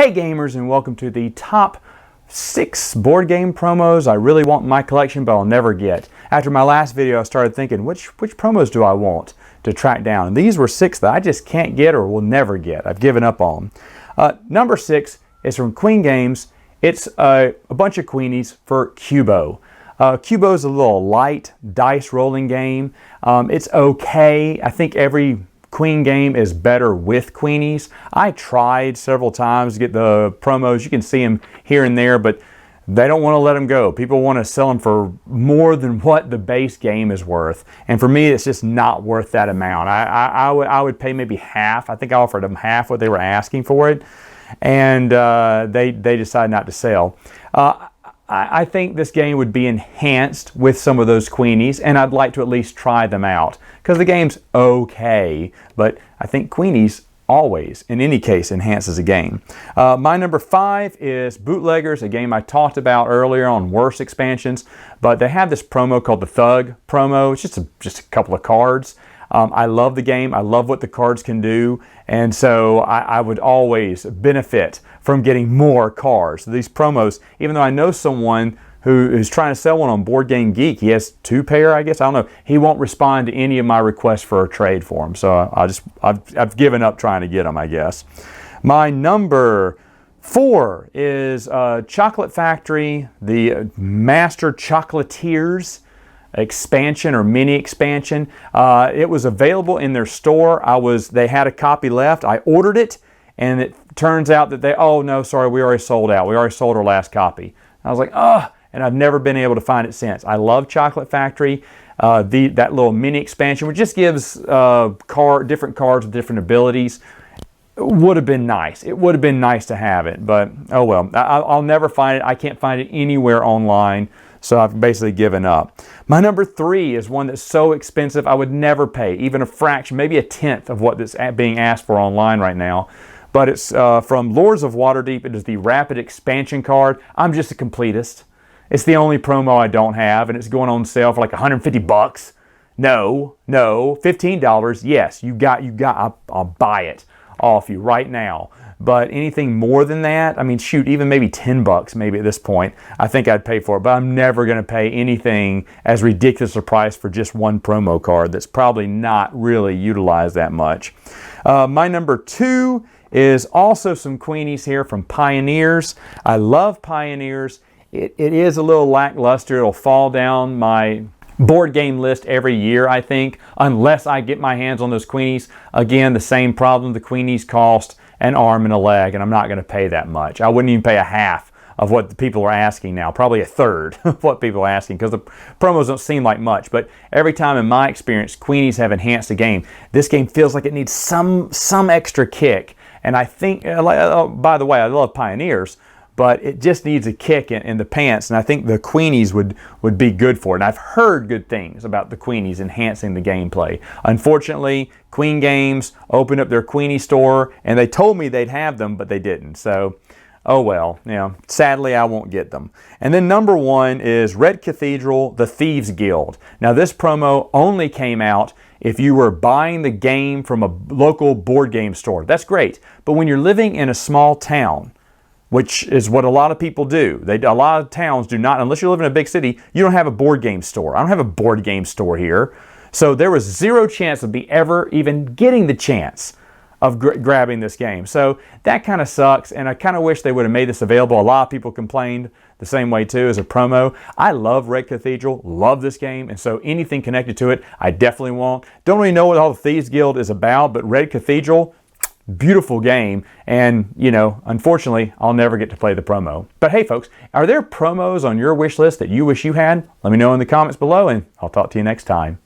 Hey gamers, and welcome to the top 6 board game promos I really want in my collection but I'll never get. After my last video I started thinking which promos do I want to track down, and these were 6 that I just can't get or will never get. I've given up on. Number 6 is from Queen Games. It's a bunch of Queenies for Cubo. Cubo is a little light dice rolling game. It's okay. I think every Queen game is better with Queenies. I tried several times to get the promos. You can see them here and there, but they don't want to let them go. People want to sell them for more than what the base game is worth. And for me, it's just not worth that amount. I would pay maybe half. I think I offered them half what they were asking for it. And they decided not to sell. I think this game would be enhanced with some of those Queenies, and I'd like to at least try them out because the game's okay, but I think Queenies always, in any case, enhances a game. My number 5 is Bootleggers, a game I talked about earlier on worse expansions, but they have this promo called the Thug promo. It's just a couple of cards. I love the game. I love what the cards can do, and so I would always benefit from getting more cards. These promos, even though I know someone who is trying to sell one on Board Game Geek, he has 2 pair, I guess. I don't know. He won't respond to any of my requests for a trade for them, so I've given up trying to get them, I guess. My number 4 is Chocolate Factory, the Master Chocolatiers expansion or mini expansion. It was available in their store. They had a copy left. I ordered it, and it turns out that oh no, sorry, we already sold out. We already sold our last copy. I was like, ugh, and I've never been able to find it since. I love Chocolate Factory. That little mini expansion, which just gives different cards with different abilities. Would have been nice. It would have been nice to have it, but oh well. I'll never find it. I can't find it anywhere online. So I've basically given up. My number 3 is one that's so expensive I would never pay, even a fraction, maybe a tenth of what is being asked for online right now. But it's from Lords of Waterdeep. It is the Rapid Expansion card. I'm just a completist. It's the only promo I don't have, and it's going on sale for like 150 bucks. No, $15. Yes, I'll buy it off you right now. But anything more than that, I mean, shoot, even maybe 10 bucks maybe at this point, I think I'd pay for it. But I'm never going to pay anything as ridiculous a price for just one promo card that's probably not really utilized that much. My number 2 is also some Queenies here from Pioneers. I love Pioneers. It is a little lackluster. It'll fall down my board game list every year, I think, unless I get my hands on those Queenies. Again, the same problem. The Queenies cost an arm and a leg, and I'm not going to pay that much. I wouldn't even pay a half of what the people are asking now, probably a third of what people are asking, because the promos don't seem like much. But every time in my experience, Queenies have enhanced the game. This game feels like it needs some extra kick, and I think, by the way, I love Pioneers, but it just needs a kick in the pants, and I think the Queenies would be good for it. And I've heard good things about the Queenies enhancing the gameplay. Unfortunately, Queen Games opened up their Queenie store, and they told me they'd have them, but they didn't. So, oh well, sadly I won't get them. And then number 1 is Red Cathedral, the Thieves Guild. Now this promo only came out if you were buying the game from a local board game store. That's great, but when you're living in a small town, which is what a lot of people do. A lot of towns do not, unless you live in a big city, you don't have a board game store. I don't have a board game store here. So there was 0 chance of me ever even getting the chance of grabbing this game. So that kind of sucks, and I kind of wish they would have made this available. A lot of people complained the same way too as a promo. I love Red Cathedral, love this game, and so anything connected to it, I definitely want. Don't really know what all the Thieves Guild is about, but Red Cathedral, beautiful game, and unfortunately I'll never get to play the promo. But hey folks, are there promos on your wish list that you wish you had? Let me know in the comments below, and I'll talk to you next time.